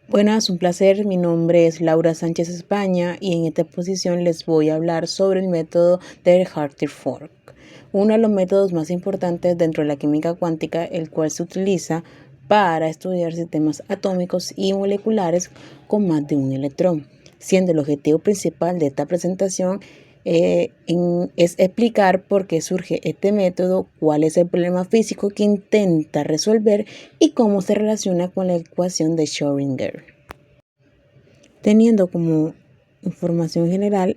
Buenas, un placer. Mi nombre es Laura Sánchez España y en esta exposición les voy a hablar sobre el método de Rutherford, uno de los métodos más importantes dentro de la química cuántica, el cual se utiliza para estudiar sistemas atómicos y moleculares con más de un electrón, siendo el objetivo principal de esta presentación es explicar por qué surge este método, cuál es el problema físico que intenta resolver y cómo se relaciona con la ecuación de Schrödinger. Teniendo como información general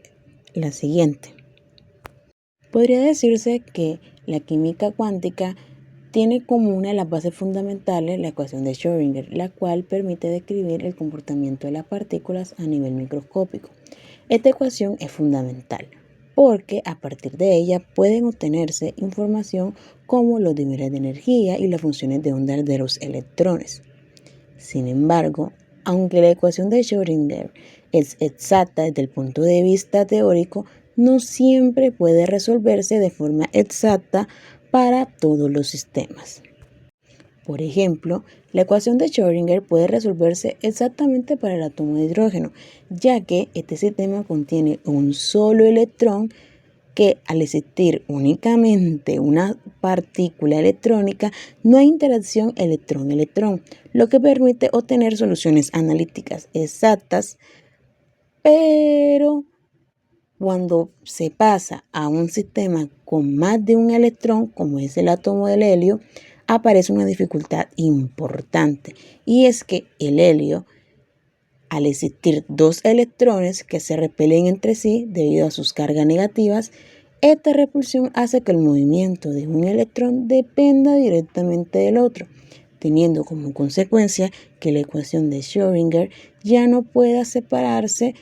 la siguiente. Podría decirse que la química cuántica tiene como una de las bases fundamentales la ecuación de Schrödinger, la cual permite describir el comportamiento de las partículas a nivel microscópico. Esta ecuación es fundamental porque a partir de ella pueden obtenerse información como los niveles de energía y las funciones de onda de los electrones. Sin embargo, aunque la ecuación de Schrödinger es exacta desde el punto de vista teórico, no siempre puede resolverse de forma exacta para todos los sistemas. Por ejemplo, la ecuación de Schrödinger puede resolverse exactamente para el átomo de hidrógeno, ya que este sistema contiene un solo electrón que al existir únicamente una partícula electrónica, no hay interacción electrón-electrón, lo que permite obtener soluciones analíticas exactas, pero cuando se pasa a un sistema con más de un electrón, como es el átomo del helio, aparece una dificultad importante, y es que el helio, al existir dos electrones que se repelen entre sí debido a sus cargas negativas, esta repulsión hace que el movimiento de un electrón dependa directamente del otro, teniendo como consecuencia que la ecuación de Schrödinger ya no pueda separarse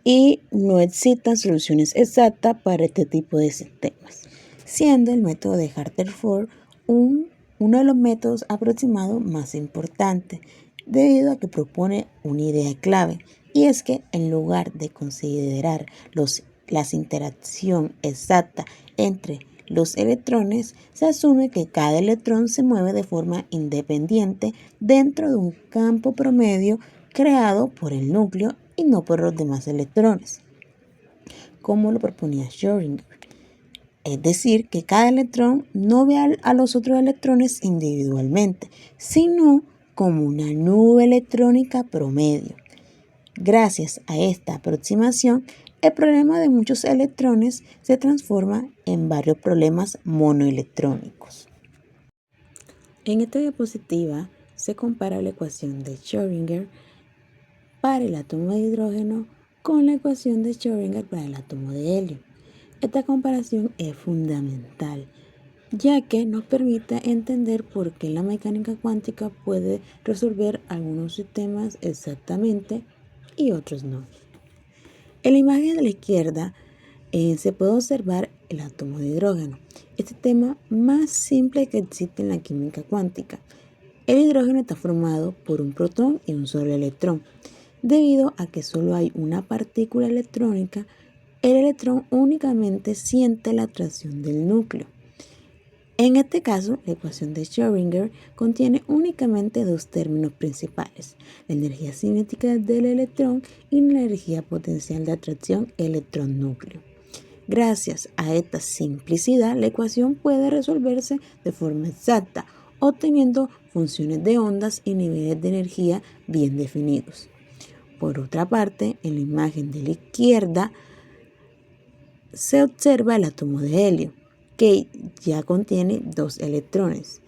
y no existan soluciones exactas para este tipo de sistemas, siendo el método de Rutherford uno de los métodos aproximados más importantes, debido a que propone una idea clave, y es que en lugar de considerar las interacción exacta entre los electrones, se asume que cada electrón se mueve de forma independiente dentro de un campo promedio creado por el núcleo y no por los demás electrones, como lo proponía Schrödinger. Es decir, que cada electrón no ve a los otros electrones individualmente, sino como una nube electrónica promedio. Gracias a esta aproximación, el problema de muchos electrones se transforma en varios problemas monoelectrónicos. En esta diapositiva se compara la ecuación de Schrödinger para el átomo de hidrógeno con la ecuación de Schrödinger para el átomo de helio. Esta comparación es fundamental, ya que nos permite entender por qué la mecánica cuántica puede resolver algunos sistemas exactamente y otros no. En la imagen de la izquierda se puede observar el átomo de hidrógeno, el sistema más simple que existe en la química cuántica. El hidrógeno está formado por un protón y un solo electrón. Debido a que solo hay una partícula electrónica, el electrón únicamente siente la atracción del núcleo. En este caso, la ecuación de Schrödinger contiene únicamente dos términos principales: la energía cinética del electrón y la energía potencial de atracción electrón-núcleo. Gracias a esta simplicidad, la ecuación puede resolverse de forma exacta, obteniendo funciones de ondas y niveles de energía bien definidos. Por otra parte, en la imagen de la izquierda se observa el átomo de helio, que ya contiene dos electrones.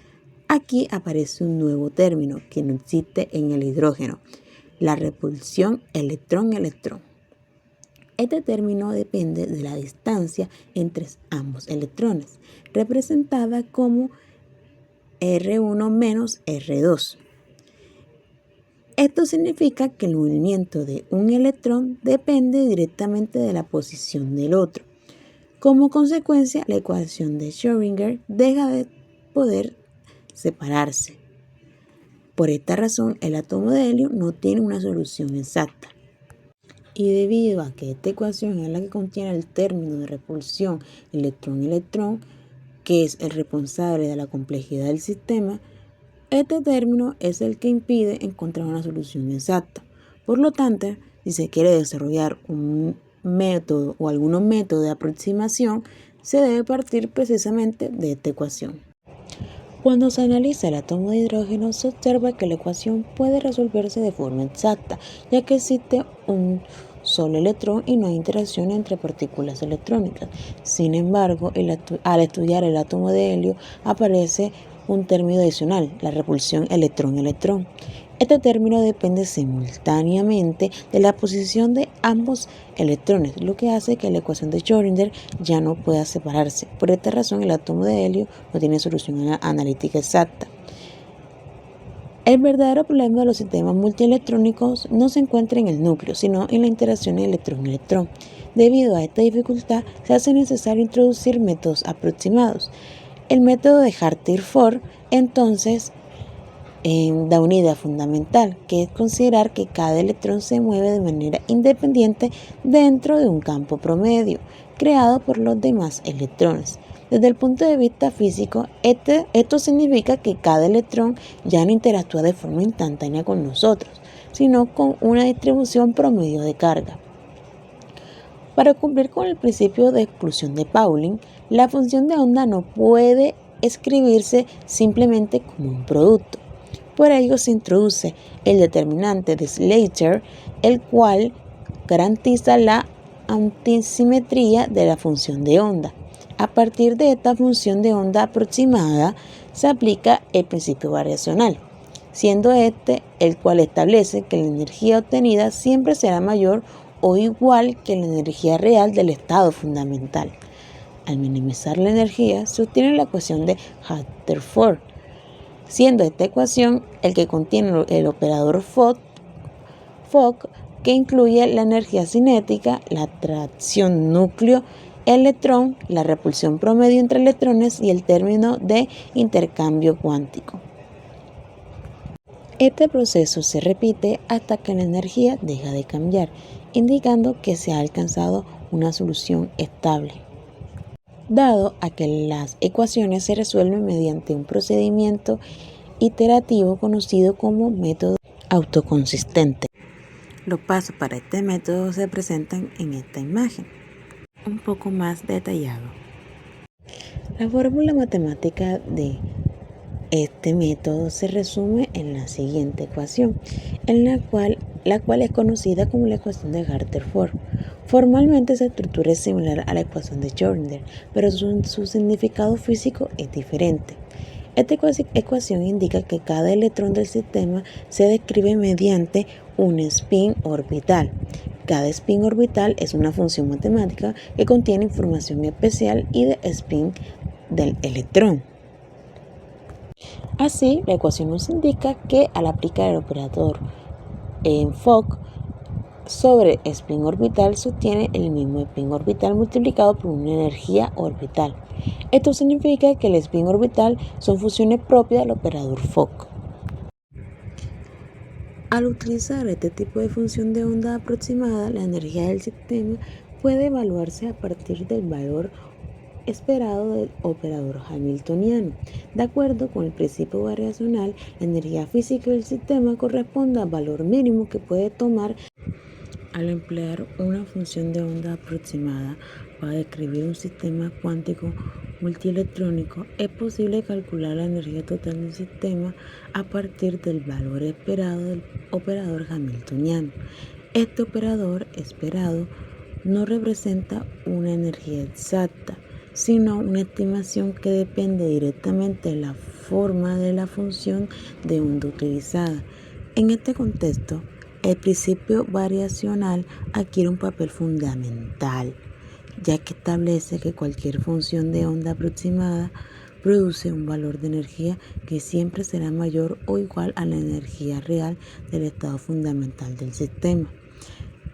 Aquí aparece un nuevo término que no existe en el hidrógeno: la repulsión electrón-electrón. Este término depende de la distancia entre ambos electrones, representada como R1 menos R2. Esto significa que el movimiento de un electrón depende directamente de la posición del otro. Como consecuencia, la ecuación de Schrödinger deja de poder separarse. Por esta razón, el átomo de helio no tiene una solución exacta. Y debido a que esta ecuación es la que contiene el término de repulsión electrón-electrón, que es el responsable de la complejidad del sistema, Este término es el que impide encontrar una solución exacta. Por lo tanto, si se quiere desarrollar un método o algunos métodos de aproximación, se debe partir precisamente de esta ecuación. Cuando se analiza el átomo de hidrógeno, se observa que la ecuación puede resolverse de forma exacta, ya que existe un solo electrón y no hay interacción entre partículas electrónicas. Sin embargo, al estudiar el átomo de helio, aparece un término adicional, la repulsión electrón-electrón. Este término depende simultáneamente de la posición de ambos electrones, lo que hace que la ecuación de Schrödinger ya no pueda separarse. Por esta razón, el átomo de helio no tiene solución analítica exacta. El verdadero problema de los sistemas multielectrónicos no se encuentra en el núcleo, sino en la interacción electrón-electrón. Debido a esta dificultad, se hace necesario introducir métodos aproximados. El método de Hartree-Fock, entonces, da una idea fundamental, que es considerar que cada electrón se mueve de manera independiente dentro de un campo promedio, creado por los demás electrones. Desde el punto de vista físico, esto significa que cada electrón ya no interactúa de forma instantánea con nosotros, sino con una distribución promedio de carga. Para cumplir con el principio de exclusión de Pauling, la función de onda no puede escribirse simplemente como un producto. Por ello se introduce el determinante de Slater, el cual garantiza la antisimetría de la función de onda. A partir de esta función de onda aproximada se aplica el principio variacional, siendo este el cual establece que la energía obtenida siempre será mayor o igual que la energía real del estado fundamental. Al minimizar la energía se obtiene la ecuación de Hartree-Fock, siendo esta ecuación el que contiene el operador Fock, que incluye la energía cinética, la atracción núcleo-electrón, la repulsión promedio entre electrones y el término de intercambio cuántico. Este proceso se repite hasta que la energía deja de cambiar, indicando que se ha alcanzado una solución estable. Dado a que las ecuaciones se resuelven mediante un procedimiento iterativo conocido como método autoconsistente. Los pasos para este método se presentan en esta imagen, un poco más detallado. La fórmula matemática de este método se resume en la siguiente ecuación, la cual es conocida como la ecuación de Hartree-Fock. Formalmente su estructura es similar a la ecuación de Schrödinger, pero su significado físico es diferente. Esta ecuación indica que cada electrón del sistema se describe mediante un spin orbital. Cada spin orbital es una función matemática que contiene información especial y de spin del electrón. Así, la ecuación nos indica que al aplicar el operador en Fock sobre spin orbital se obtiene el mismo spin orbital multiplicado por una energía orbital. Esto significa que el spin orbital son funciones propias del operador Fock. Al utilizar este tipo de función de onda aproximada, la energía del sistema puede evaluarse a partir del valor esperado del operador hamiltoniano. De acuerdo con el principio variacional, la energía física del sistema corresponde al valor mínimo que puede tomar. Al emplear una función de onda aproximada para describir un sistema cuántico multielectrónico, es posible calcular la energía total del sistema a partir del valor esperado del operador hamiltoniano. Este operador esperado no representa una energía exacta, sino una estimación que depende directamente de la forma de la función de onda utilizada. En este contexto, el principio variacional adquiere un papel fundamental, ya que establece que cualquier función de onda aproximada produce un valor de energía que siempre será mayor o igual a la energía real del estado fundamental del sistema.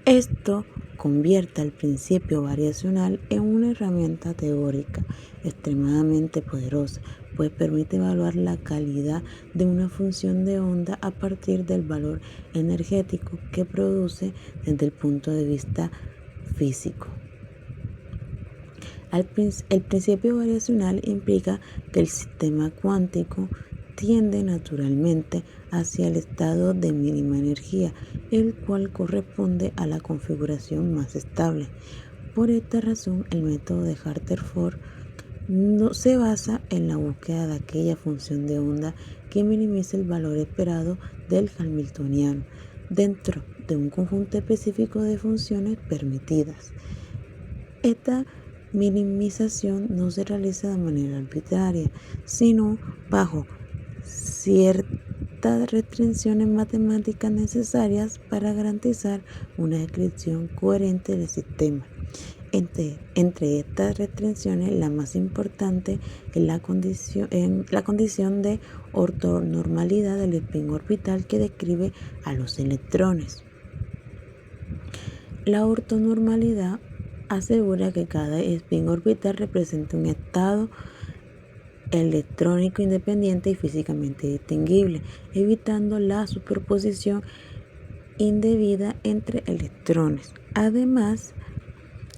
Esto convierte al principio variacional en una herramienta teórica extremadamente poderosa, pues permite evaluar la calidad de una función de onda a partir del valor energético que produce desde el punto de vista físico. El principio variacional implica que el sistema cuántico tiende naturalmente hacia el estado de mínima energía, el cual corresponde a la configuración más estable. Por esta razón, el método de Hartree-Fock no se basa en la búsqueda de aquella función de onda que minimice el valor esperado del Hamiltoniano dentro de un conjunto específico de funciones permitidas. Esta minimización no se realiza de manera arbitraria, sino bajo ciertas restricciones matemáticas necesarias para garantizar una descripción coherente del sistema. Entre estas restricciones, la más importante es la condición de ortonormalidad del spin orbital que describe a los electrones. La ortonormalidad asegura que cada spin orbital representa un estado electrónico independiente y físicamente distinguible, evitando la superposición indebida entre electrones. Además,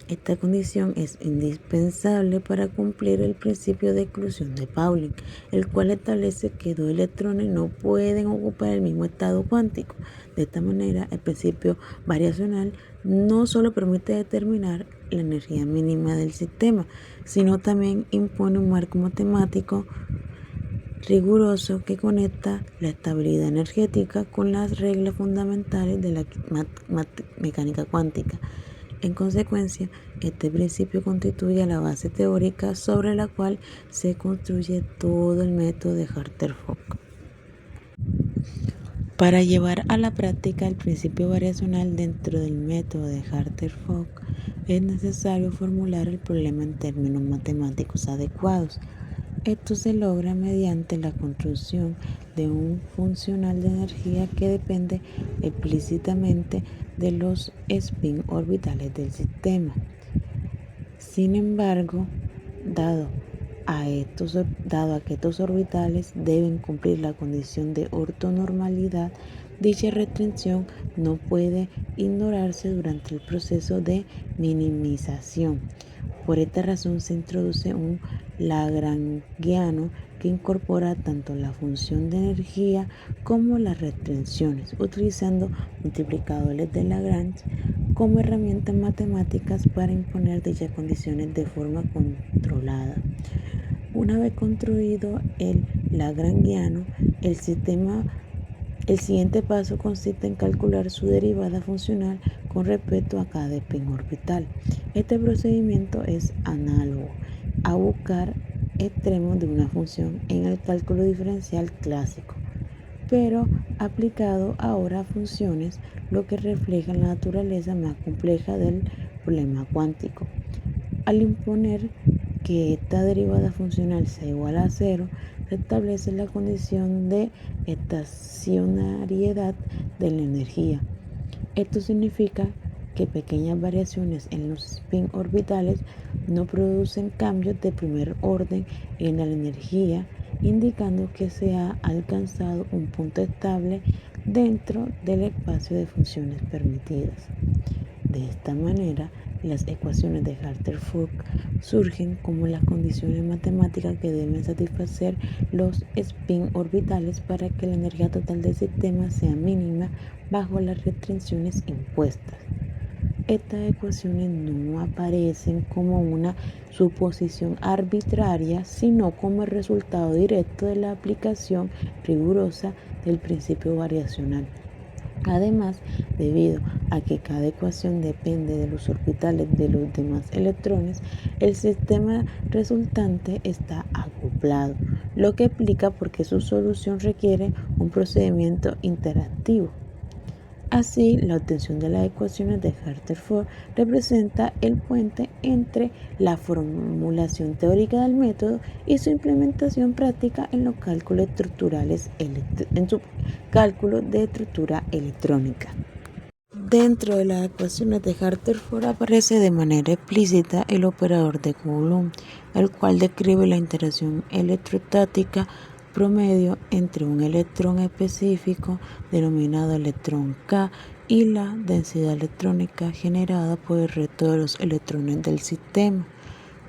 esta condición es indispensable para cumplir el principio de exclusión de Pauling, el cual establece que dos electrones no pueden ocupar el mismo estado cuántico. De esta manera, el principio variacional no solo permite determinar la energía mínima del sistema, sino también impone un marco matemático riguroso que conecta la estabilidad energética con las reglas fundamentales de la mecánica cuántica. En consecuencia, este principio constituye la base teórica sobre la cual se construye todo el método de Hartree-Fock. Para llevar a la práctica el principio variacional dentro del método de Hartree-Fock, es necesario formular el problema en términos matemáticos adecuados. Esto se logra mediante la construcción de un funcional de energía que depende explícitamente de los spin orbitales del sistema. Sin embargo, dado que estos orbitales deben cumplir la condición de ortonormalidad, dicha restricción no puede ignorarse durante el proceso de minimización. Por esta razón se introduce un lagrangiano que incorpora tanto la función de energía como las restricciones, utilizando multiplicadores de Lagrange como herramientas matemáticas para imponer dichas condiciones de forma controlada. Una vez construido el lagrangiano, el siguiente paso consiste en calcular su derivada funcional con respecto a cada spin orbital. Este procedimiento es análogo a buscar extremos de una función en el cálculo diferencial clásico, pero aplicado ahora a funciones, lo que refleja la naturaleza más compleja del problema cuántico. Al imponer que esta derivada funcional sea igual a cero, se establece la condición de estacionariedad de la energía. Esto significa que pequeñas variaciones en los spin orbitales no producen cambios de primer orden en la energía, indicando que se ha alcanzado un punto estable dentro del espacio de funciones permitidas. De esta manera, las ecuaciones de Hartree-Fock surgen como las condiciones matemáticas que deben satisfacer los spin orbitales para que la energía total del sistema sea mínima bajo las restricciones impuestas. Estas ecuaciones no aparecen como una suposición arbitraria, sino como el resultado directo de la aplicación rigurosa del principio variacional. Además, debido a que cada ecuación depende de los orbitales de los demás electrones, el sistema resultante está acoplado, lo que explica por qué su solución requiere un procedimiento interactivo. Así, la obtención de las ecuaciones de Hartree-Fock representa el puente entre la formulación teórica del método y su implementación práctica en los cálculos estructurales en su cálculo de estructura electrónica. Dentro de las ecuaciones de Hartree-Fock aparece de manera explícita el operador de Coulomb, el cual describe la interacción electrostática promedio entre un electrón específico denominado electrón K y la densidad electrónica generada por el resto de los electrones del sistema.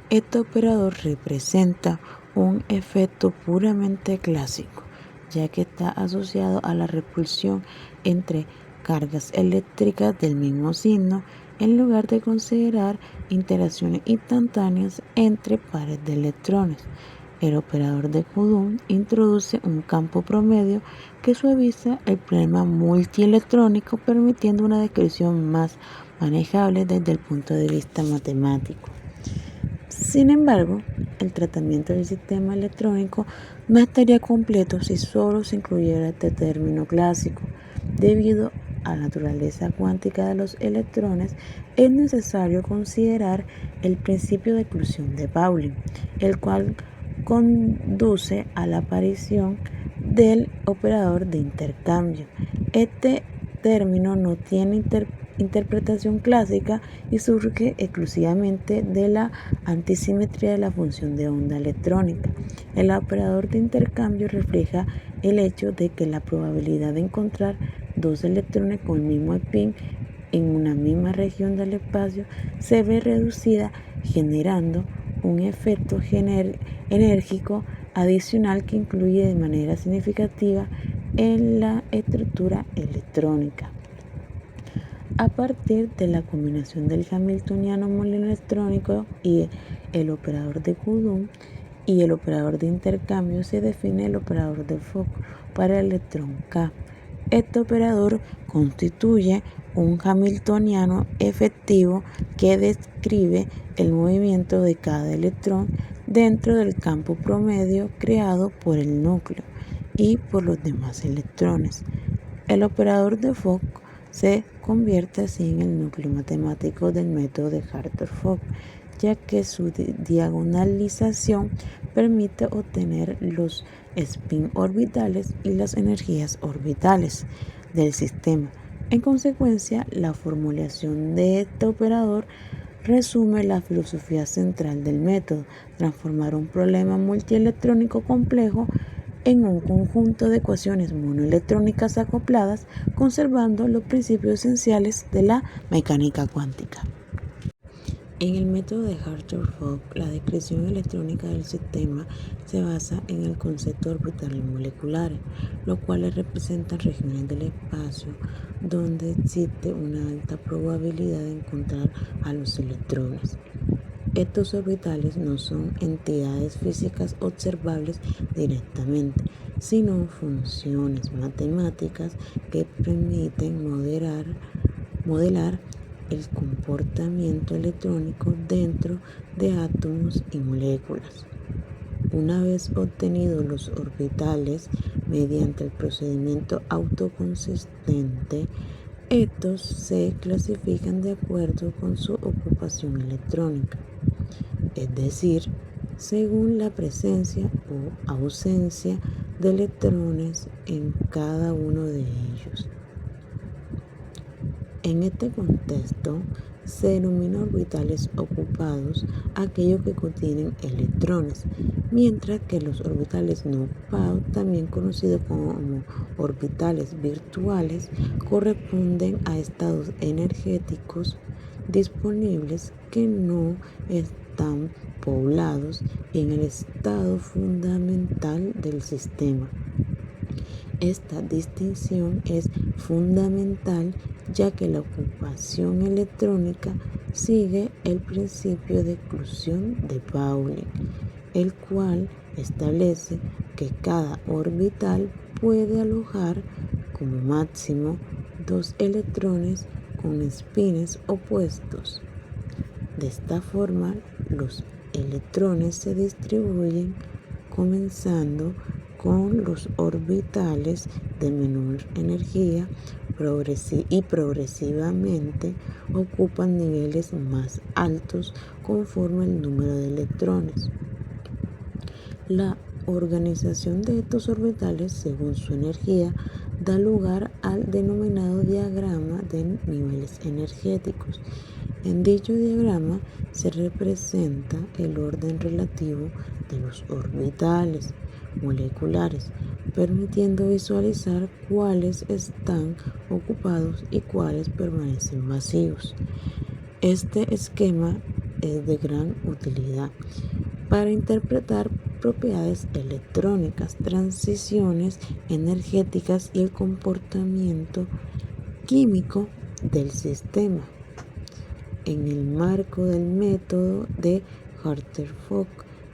Este operador representa un efecto puramente clásico, ya que está asociado a la repulsión entre cargas eléctricas del mismo signo, en lugar de considerar interacciones instantáneas entre pares de electrones. El operador de Coulomb introduce un campo promedio que suaviza el problema multielectrónico, permitiendo una descripción más manejable desde el punto de vista matemático. Sin embargo, el tratamiento del sistema electrónico no estaría completo si solo se incluyera este término clásico. Debido a la naturaleza cuántica de los electrones, es necesario considerar el principio de exclusión de Pauling, el cual conduce a la aparición del operador de intercambio. Este término no tiene interpretación clásica y surge exclusivamente de la antisimetría de la función de onda electrónica. El operador de intercambio refleja el hecho de que la probabilidad de encontrar dos electrones con el mismo spin en una misma región del espacio se ve reducida, generando un efecto enérgico adicional que influye de manera significativa en la estructura electrónica. A partir de la combinación del hamiltoniano monoelectrónico y el operador de Coulomb y el operador de intercambio, se define el operador de Fock para el electrón K. Este operador constituye un hamiltoniano efectivo que describe el movimiento de cada electrón dentro del campo promedio creado por el núcleo y por los demás electrones. El operador de Fock se convierte así en el núcleo matemático del método de Hartree-Fock, ya que su diagonalización permite obtener los spin orbitales y las energías orbitales del sistema. En consecuencia, la formulación de este operador resume la filosofía central del método: transformar un problema multielectrónico complejo en un conjunto de ecuaciones monoelectrónicas acopladas, conservando los principios esenciales de la mecánica cuántica. En el método de Hartree-Fock, la descripción electrónica del sistema se basa en el concepto de orbitales moleculares, los cuales representan regiones del espacio donde existe una alta probabilidad de encontrar a los electrones. Estos orbitales no son entidades físicas observables directamente, sino funciones matemáticas que permiten modelar el comportamiento electrónico dentro de átomos y moléculas. Una vez obtenidos los orbitales mediante el procedimiento autoconsistente, estos se clasifican de acuerdo con su ocupación electrónica, es decir, según la presencia o ausencia de electrones en cada uno de ellos. En este contexto, se denomina orbitales ocupados aquellos que contienen electrones, mientras que los orbitales no ocupados, también conocidos como orbitales virtuales, corresponden a estados energéticos disponibles que no están poblados en el estado fundamental del sistema. Esta distinción es fundamental, ya que la ocupación electrónica sigue el principio de exclusión de Pauling, el cual establece que cada orbital puede alojar como máximo dos electrones con espines opuestos. De esta forma, los electrones se distribuyen comenzando con los orbitales de menor energía y progresivamente ocupan niveles más altos conforme el número de electrones. La organización de estos orbitales según su energía da lugar al denominado diagrama de niveles energéticos. En dicho diagrama se representa el orden relativo de los orbitales moleculares, permitiendo visualizar cuáles están ocupados y cuáles permanecen vacíos. Este esquema es de gran utilidad para interpretar propiedades electrónicas, transiciones energéticas y el comportamiento químico del sistema. En el marco del método de Rutherford,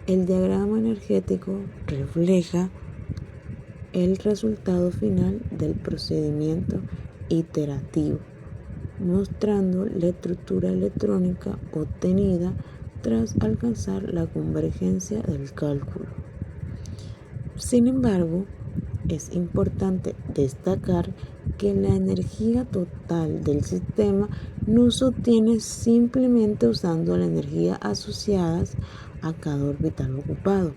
el diagrama energético refleja el resultado final del procedimiento iterativo, mostrando la estructura electrónica obtenida tras alcanzar la convergencia del cálculo. Sin embargo, es importante destacar que la energía total del sistema no se obtiene simplemente usando la energía asociadas a cada orbital ocupado.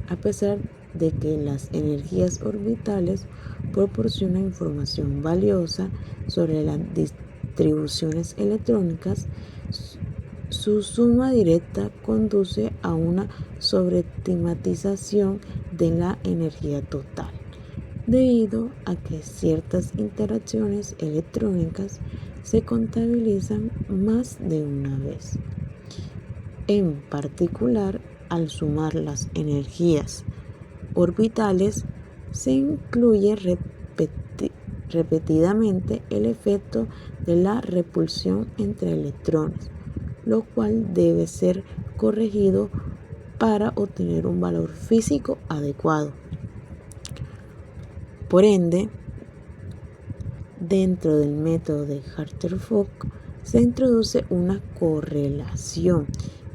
A pesar de que las energías orbitales proporcionan información valiosa sobre las distribuciones electrónicas, su suma directa conduce a una sobreestimatización de la energía total, debido a que ciertas interacciones electrónicas se contabilizan más de una vez. En particular, al sumar las energías orbitales, se incluye repetidamente el efecto de la repulsión entre electrones, lo cual debe ser corregido para obtener un valor físico adecuado. Por ende, dentro del método de Rutherford se introduce una correlación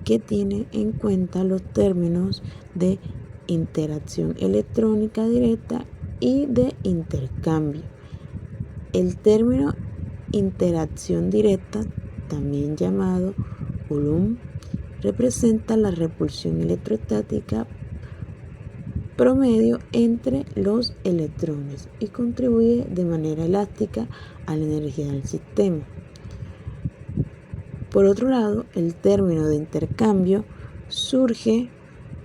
que tiene en cuenta los términos de interacción electrónica directa y de intercambio. El término interacción directa, también llamado Coulomb, representa la repulsión electrostática promedio entre los electrones y contribuye de manera elástica a la energía del sistema. Por otro lado, el término de intercambio surge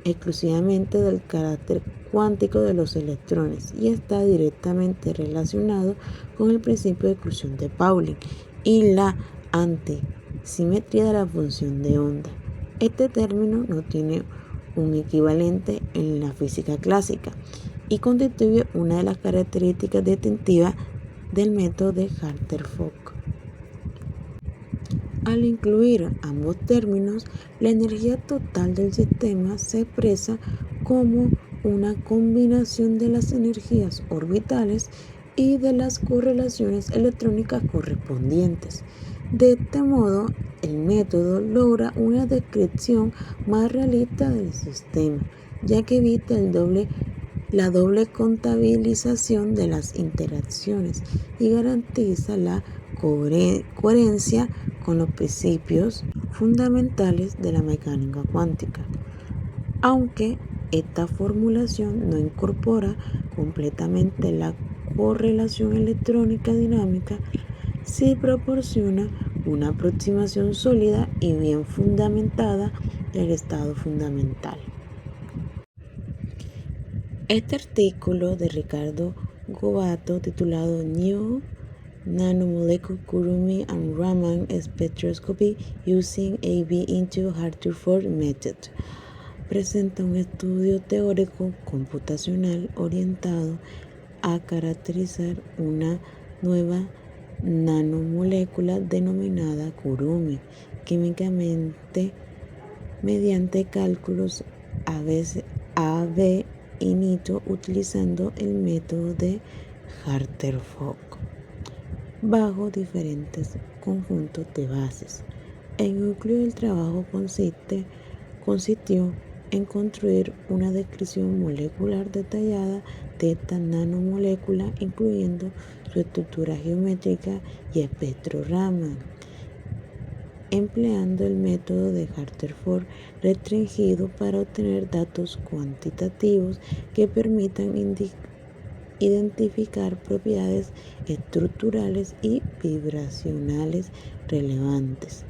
exclusivamente del carácter cuántico de los electrones y está directamente relacionado con el principio de exclusión de Pauling y la antisimetría de la función de onda. Este término no tiene un equivalente en la física clásica y constituye una de las características distintivas del método de Rutherford. Al incluir ambos términos, la energía total del sistema se expresa como una combinación de las energías orbitales y de las correlaciones electrónicas correspondientes. De este modo, el método logra una descripción más realista del sistema, ya que evita la doble contabilización de las interacciones y garantiza la coherencia con los principios fundamentales de la mecánica cuántica. Aunque esta formulación no incorpora completamente la correlación electrónica dinámica, sí proporciona una aproximación sólida y bien fundamentada del estado fundamental. Este artículo de Ricardo Gobato, titulado New Nanomolecule Kurumi and Raman Spectroscopy Using AB into Rutherford Method, presenta un estudio teórico computacional orientado a caracterizar una nueva nanomolécula denominada Kurumi químicamente mediante cálculos AB initio utilizando el método de Rutherford bajo diferentes conjuntos de bases. El núcleo del trabajo consistió en construir una descripción molecular detallada de esta nanomolécula, incluyendo su estructura geométrica y espectro Raman, empleando el método de Rutherford restringido para obtener datos cuantitativos que permitan identificar propiedades estructurales y vibracionales relevantes.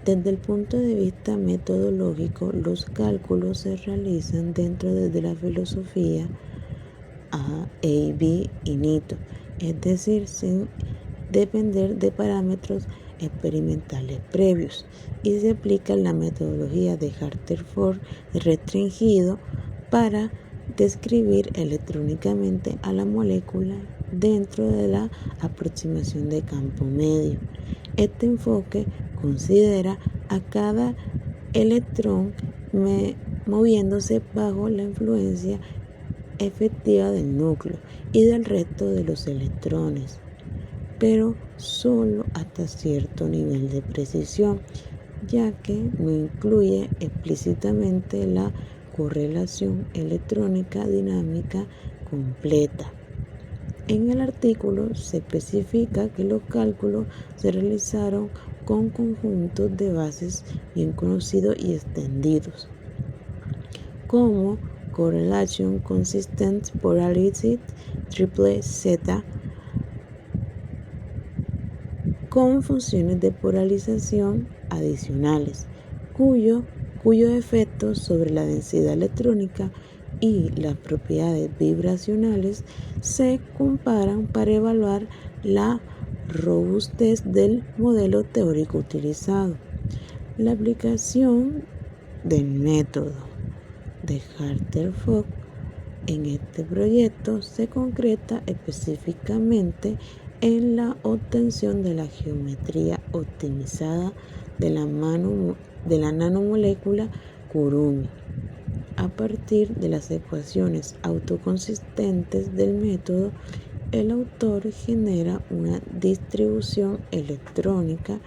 Desde el punto de vista metodológico, los cálculos se realizan dentro de la filosofía AB initio, es decir, sin depender de parámetros experimentales previos y se aplica la metodología de Rutherford restringido para describir electrónicamente a la molécula dentro de la aproximación de campo medio. Este enfoque considera a cada electrón moviéndose bajo la influencia efectiva del núcleo y del resto de los electrones, pero solo hasta cierto nivel de precisión, ya que no incluye explícitamente la correlación electrónica dinámica completa. En el artículo se especifica que los cálculos se realizaron con conjuntos de bases bien conocidos y extendidos, como Correlation Consistent Polarized Triple Z, con funciones de polarización adicionales, cuyos efectos sobre la densidad electrónica y las propiedades vibracionales se comparan para evaluar la robustez del modelo teórico utilizado. La aplicación del método de Rutherford en este proyecto se concreta específicamente en la obtención de la geometría optimizada de la nanomolécula Kurumi. A partir de las ecuaciones autoconsistentes del método, el autor genera una distribución electrónica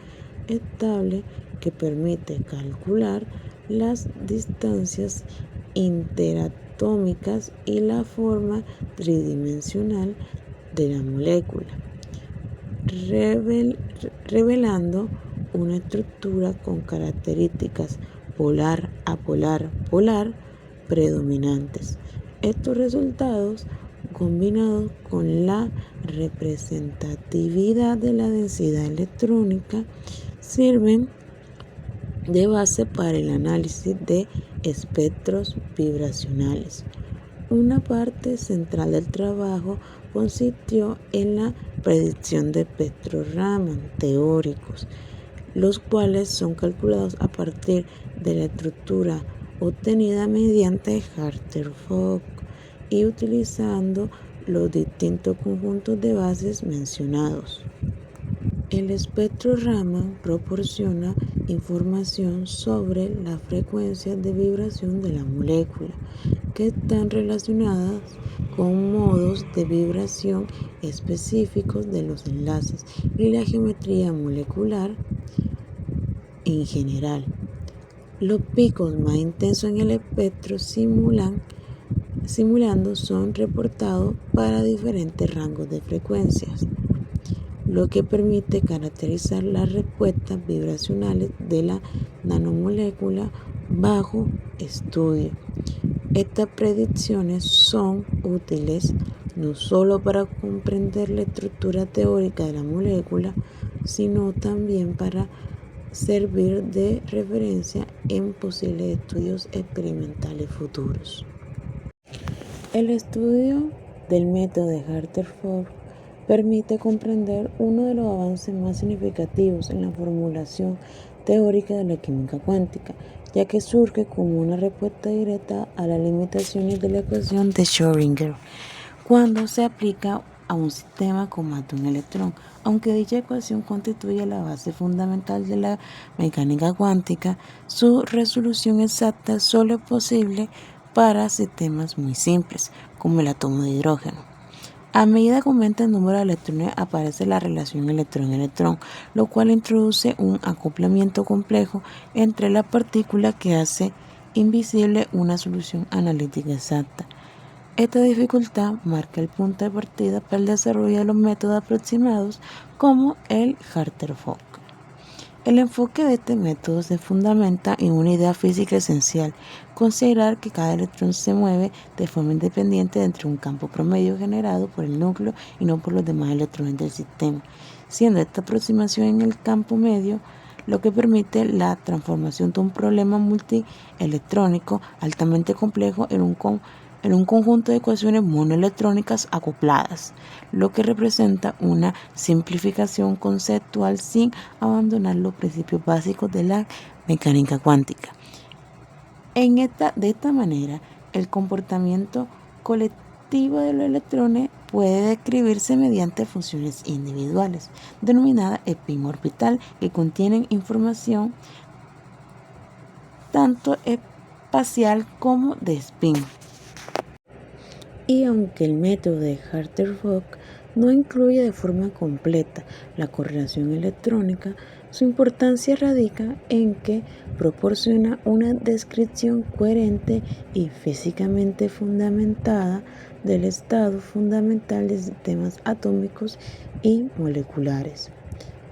estable que permite calcular las distancias interatómicas y la forma tridimensional de la molécula, revelando una estructura con características polar, apolar, polar predominantes. Estos resultados, combinados con la representatividad de la densidad electrónica, sirven de base para el análisis de espectros vibracionales. Una parte central del trabajo consistió en la predicción de espectros Raman teóricos, los cuales son calculados a partir de la estructura obtenida mediante Rutherford y utilizando los distintos conjuntos de bases mencionados. El espectro Raman proporciona información sobre las frecuencias de vibración de la molécula, que están relacionadas con modos de vibración específicos de los enlaces y la geometría molecular en general. Los picos más intensos en el espectro simulando son reportados para diferentes rangos de frecuencias, lo que permite caracterizar las respuestas vibracionales de la nanomolécula bajo estudio. Estas predicciones son útiles no solo para comprender la estructura teórica de la molécula, sino también para servir de referencia en posibles estudios experimentales futuros. El estudio del método de Rutherford permite comprender uno de los avances más significativos en la formulación teórica de la química cuántica, ya que surge como una respuesta directa a las limitaciones de la ecuación de Schrödinger cuando se aplica a un sistema con más de un electrón. Aunque dicha ecuación constituye la base fundamental de la mecánica cuántica, su resolución exacta solo es posible para sistemas muy simples, como el átomo de hidrógeno. A medida que aumenta el número de electrones, aparece la relación electrón-electrón, lo cual introduce un acoplamiento complejo entre la partícula que hace invisible una solución analítica exacta. Esta dificultad marca el punto de partida para el desarrollo de los métodos aproximados como el Rutherford. El enfoque de este método se fundamenta en una idea física esencial: considerar que cada electrón se mueve de forma independiente dentro de un campo promedio generado por el núcleo y no por los demás electrones del sistema, siendo esta aproximación en el campo medio lo que permite la transformación de un problema multielectrónico altamente complejo en un en un conjunto de ecuaciones monoelectrónicas acopladas, lo que representa una simplificación conceptual sin abandonar los principios básicos de la mecánica cuántica. De esta manera, el comportamiento colectivo de los electrones puede describirse mediante funciones individuales, denominadas spin orbital, que contienen información tanto espacial como de spin. Y aunque el método de Hartree-Fock no incluye de forma completa la correlación electrónica, su importancia radica en que proporciona una descripción coherente y físicamente fundamentada del estado fundamental de sistemas atómicos y moleculares.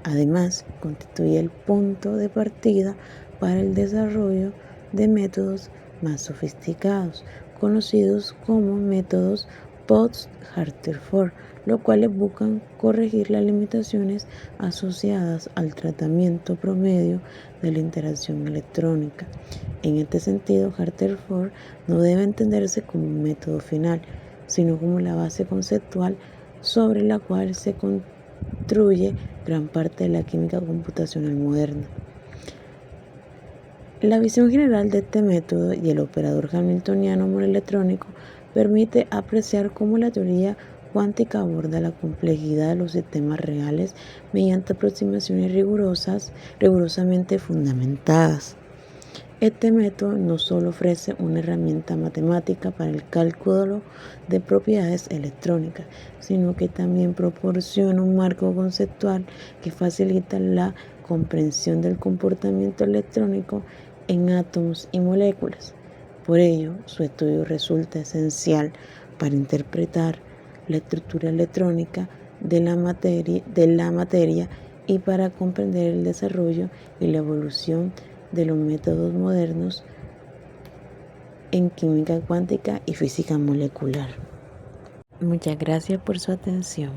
Además, constituye el punto de partida para el desarrollo de métodos más sofisticados, conocidos como métodos post-Hartree-Fock, los cuales buscan corregir las limitaciones asociadas al tratamiento promedio de la interacción electrónica. En este sentido, Hartree-Fock no debe entenderse como un método final, sino como la base conceptual sobre la cual se construye gran parte de la química computacional moderna. La visión general de este método y el operador hamiltoniano monoelectrónico permite apreciar cómo la teoría cuántica aborda la complejidad de los sistemas reales mediante aproximaciones rigurosamente fundamentadas. Este método no solo ofrece una herramienta matemática para el cálculo de propiedades electrónicas, sino que también proporciona un marco conceptual que facilita la comprensión del comportamiento electrónico en átomos y moléculas. Por ello, su estudio resulta esencial para interpretar la estructura electrónica de la materia y para comprender el desarrollo y la evolución de los métodos modernos en química cuántica y física molecular. Muchas gracias por su atención.